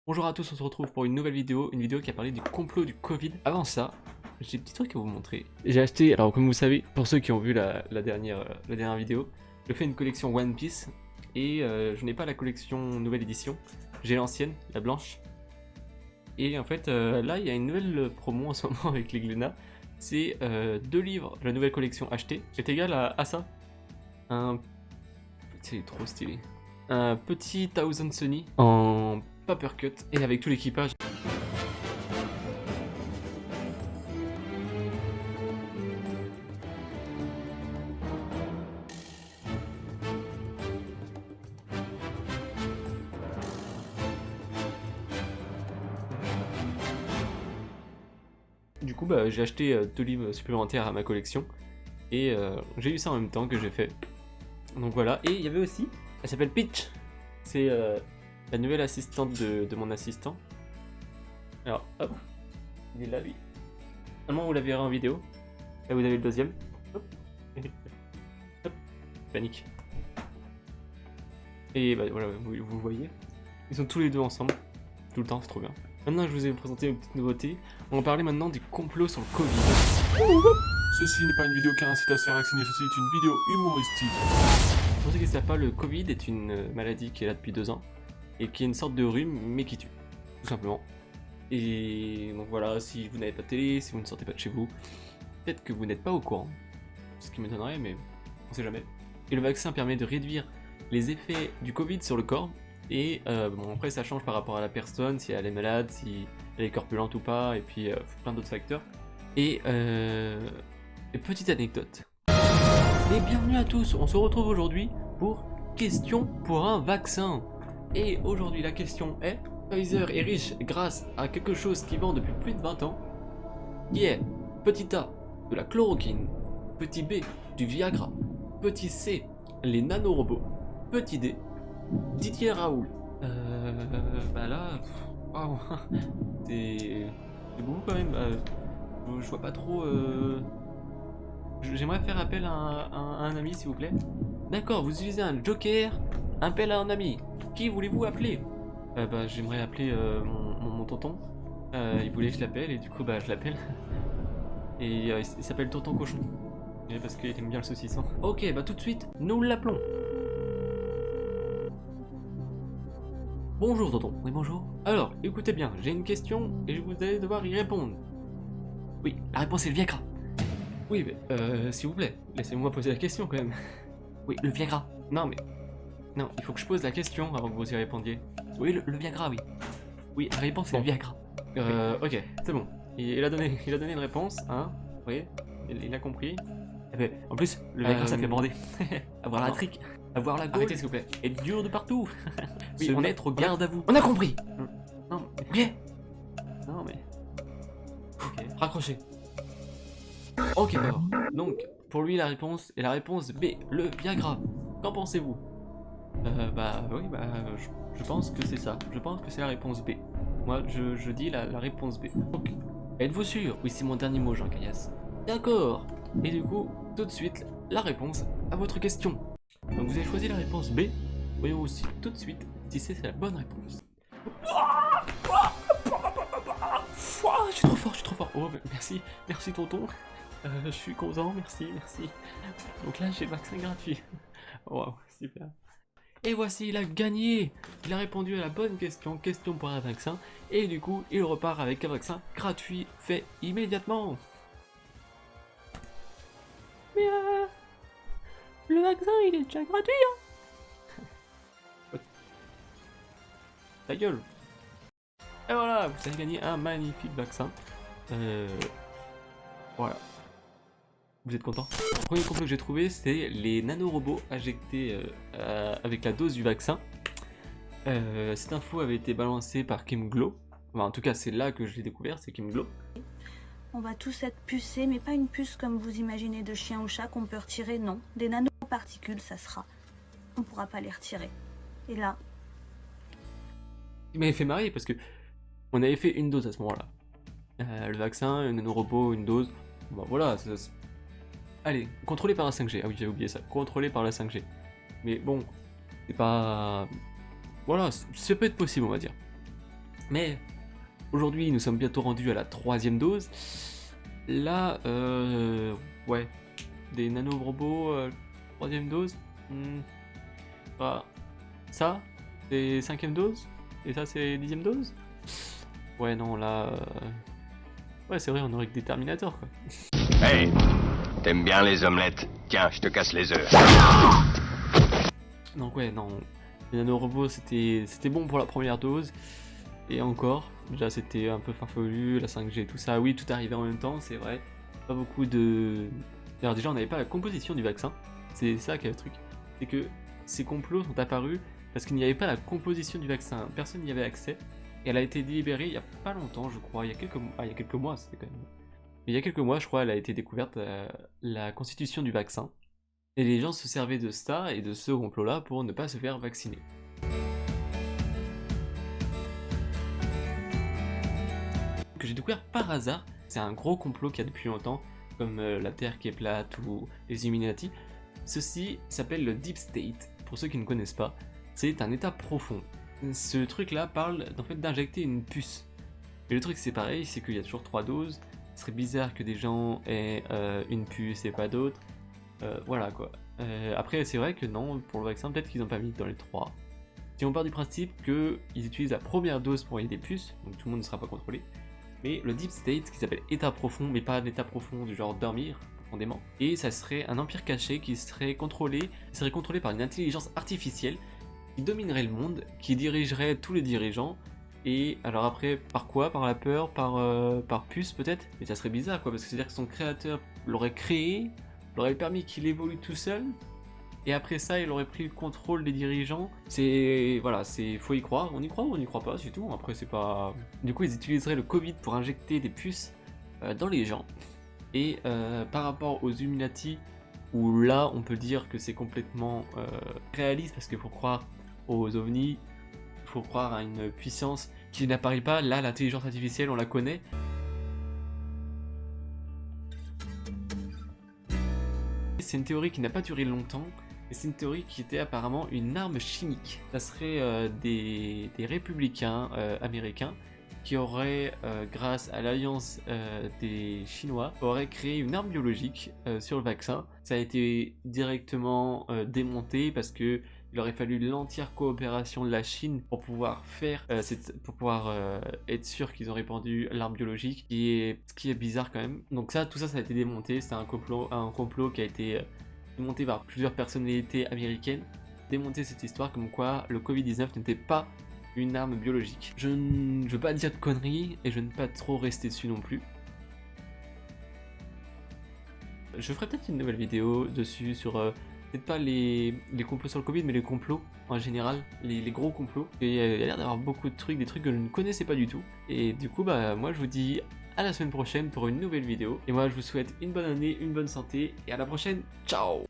Bonjour à tous, on se retrouve pour une nouvelle vidéo, qui a parlé du complot du Covid. Avant ça, j'ai des petits trucs à vous montrer. J'ai acheté, alors comme vous savez, pour ceux qui ont vu la dernière vidéo, je fais une collection One Piece et je n'ai pas la collection nouvelle édition, j'ai l'ancienne, la blanche. Et en fait, là, il y a une nouvelle promo en ce moment avec les Glénat. C'est 2 livres de la nouvelle collection achetés, est égal à ça. C'est trop stylé. Un petit Thousand Sunny en paper cut et avec tout l'équipage. Du coup, j'ai acheté 2 livres supplémentaires à ma collection et j'ai eu ça en même temps que j'ai fait. Donc voilà, et il y avait aussi, elle s'appelle Peach, c'est la nouvelle assistante de mon assistant. Alors, hop, il est là lui. Normalement vous la verrez en vidéo. Là vous avez le deuxième. Hop, hop, panique. Et bah voilà, vous voyez. Ils sont tous les deux ensemble, tout le temps, c'est trop bien. Maintenant je vous ai présenté une petite nouveauté. On va parler maintenant du complot sur le Covid. Ceci n'est pas une vidéo qui incite à se faire vacciner, ceci est une vidéo humoristique. Pour ceux qui ne savent pas, le Covid est une maladie qui est là depuis 2 ans et qui est une sorte de rhume mais qui tue, tout simplement. Et donc voilà, si vous n'avez pas de télé, si vous ne sortez pas de chez vous, peut-être que vous n'êtes pas au courant, ce qui m'étonnerait, mais on sait jamais. Et le vaccin permet de réduire les effets du Covid sur le corps, et bon après ça change par rapport à la personne, si elle est malade, si elle est corpulente ou pas, et puis plein d'autres facteurs. Et petite anecdote. Et bienvenue à tous, on se retrouve aujourd'hui pour question pour un vaccin. Et aujourd'hui la question est, Pfizer est riche grâce à quelque chose qui vend depuis plus de 20 ans, qui est petit A, de la chloroquine, petit B, du Viagra, petit C, les nanorobots, petit D, Didier Raoult. Bah là, waouh, c'est beaucoup quand même, je vois pas trop. J'aimerais faire appel à un ami s'il vous plaît. D'accord, vous utilisez un joker, appel à un ami. Qui voulez-vous appeler? Bah j'aimerais appeler mon tonton. Il voulait que je l'appelle et du coup bah je l'appelle. Et il s'appelle Tonton Cochon. Et parce qu'il aime bien le saucisson. Ok, bah tout de suite, nous l'appelons. Bonjour tonton. Oui bonjour. Alors, écoutez bien, j'ai une question et vous allez devoir y répondre. Oui, la réponse est le Viagra. Oui, mais s'il vous plaît, laissez-moi poser la question quand même. Oui, le Viagra. Non, mais. Non, il faut que je pose la question avant que vous y répondiez. Oui, le Viagra, oui. Oui, la réponse c'est le Viagra. Ok, c'est bon. Il a donné une réponse, hein. Vous voyez, il a compris. Eh ben, en plus, le Viagra ça fait bander. Avoir la trique, avoir la gaule. Arrêtez s'il vous plaît. Être dur de partout. Oui, se mettre au garde à vous. On a compris. Non, mais. Ok. Non, mais. Ok. Raccrochez. Ok d'accord, donc pour lui la réponse est la réponse B, le Viagra. Qu'en pensez-vous? Bah oui, je pense que c'est ça, je pense que c'est la réponse B. Moi je dis la réponse B. Donc, êtes-vous sûr? Oui, c'est mon dernier mot Jean Caillas. D'accord, et du coup, tout de suite, la réponse à votre question. Donc vous avez choisi la réponse B, voyons aussi tout de suite si c'est la bonne réponse. Je suis trop fort, je suis trop fort. Oh, merci tonton. Je suis content, merci. Donc là, j'ai le vaccin gratuit. Waouh, super. Et voici, il a gagné. Il a répondu à la bonne question, question pour un vaccin. Et du coup, il repart avec un vaccin gratuit fait immédiatement. Mais le vaccin, il est déjà gratuit, hein. Ta gueule. Et voilà, vous avez gagné un magnifique vaccin. Voilà. Vous êtes content? Le premier complot que j'ai trouvé, c'est les nanorobots injectés avec la dose du vaccin. Cette info avait été balancée par Kim Glow. Enfin, en tout cas, c'est là que je l'ai découvert, c'est Kim Glow. On va tous être pucés, mais pas une puce comme vous imaginez de chien ou chat qu'on peut retirer, non. Des nanoparticules, ça sera. On pourra pas les retirer. Et là... Il m'avait fait marrer parce que on avait fait une dose à ce moment-là. Le vaccin, un nanorobot, une dose. Bon, voilà, allez, contrôlé par la 5G. Ah oui, j'avais oublié ça. Contrôlé par la 5G. Mais bon, c'est pas... Voilà, ça peut être possible, on va dire. Mais aujourd'hui, nous sommes bientôt rendus à la 3e dose. Là, ouais, des nanorobots, 3e dose. Bah, ça, c'est 5e dose. Et ça, c'est 10e dose. Ouais, non, là... Ouais, c'est vrai, on aurait que des Terminators, quoi. Hey, t'aimes bien les omelettes? Tiens, je te casse les œufs. Donc ouais, non, les nanorobots, c'était bon pour la première dose. Et encore, déjà c'était un peu farfelu, la 5G, tout ça. Oui, tout arrivait en même temps, c'est vrai. Pas beaucoup de... Alors déjà, on n'avait pas la composition du vaccin. C'est ça qui est le truc. C'est que ces complots sont apparus parce qu'il n'y avait pas la composition du vaccin. Personne n'y avait accès. Et elle a été délibérée il y a pas longtemps, je crois. Il y a quelques mois, c'était quand même... Mais il y a quelques mois, je crois, elle a été découverte, la constitution du vaccin. Et les gens se servaient de ça et de ce complot-là pour ne pas se faire vacciner. Que j'ai découvert par hasard, c'est un gros complot qu'il y a depuis longtemps, comme la Terre qui est plate ou les Illuminati. Ceci s'appelle le Deep State, pour ceux qui ne connaissent pas. C'est un état profond. Ce truc-là parle en fait d'injecter une puce. Et le truc c'est pareil, c'est qu'il y a toujours 3 doses. Ce serait bizarre que des gens aient une puce et pas d'autres. Voilà quoi. Après c'est vrai que non, pour le vaccin peut-être qu'ils n'ont pas mis dans les 3. Si on part du principe qu'ils utilisent la première dose pour envoyer des puces, donc tout le monde ne sera pas contrôlé. Mais le Deep State, qui s'appelle état profond, mais pas un état profond du genre dormir profondément. Et ça serait un empire caché qui serait contrôlé par une intelligence artificielle qui dominerait le monde, qui dirigerait tous les dirigeants. Et alors après, par quoi? Par la peur? Par puce peut-être? Mais ça serait bizarre quoi, parce que c'est-à-dire que son créateur l'aurait créé, l'aurait permis qu'il évolue tout seul, et après ça il aurait pris le contrôle des dirigeants. C'est... voilà, c'est... faut y croire, on y croit ou on n'y croit pas, c'est tout, après c'est pas... Du coup ils utiliseraient le Covid pour injecter des puces dans les gens. Et par rapport aux Illuminati, où là on peut dire que c'est complètement réaliste, parce qu'il faut croire aux ovnis, il faut croire à une puissance qui n'apparaît pas. Là, l'intelligence artificielle, on la connaît. C'est une théorie qui n'a pas duré longtemps, et c'est une théorie qui était apparemment une arme chimique. Ça serait des républicains américains qui auraient, grâce à l'alliance des Chinois, auraient créé une arme biologique sur le vaccin. Ça a été directement démonté parce que il aurait fallu l'entière coopération de la Chine pour pouvoir faire, être sûr qu'ils ont répandu l'arme biologique, ce qui est bizarre quand même. Donc tout ça a été démonté. C'était un complot qui a été démonté par plusieurs personnalités américaines. Démonter cette histoire comme quoi le Covid-19 n'était pas une arme biologique. Je ne veux pas dire de conneries et je ne veux pas trop rester dessus non plus. Je ferai peut-être une nouvelle vidéo dessus sur peut-être pas les complots sur le Covid, mais les complots en général, les gros complots. Et il y a l'air d'avoir beaucoup de trucs, des trucs que je ne connaissais pas du tout. Et du coup, bah moi je vous dis à la semaine prochaine pour une nouvelle vidéo. Et moi je vous souhaite une bonne année, une bonne santé, et à la prochaine. Ciao!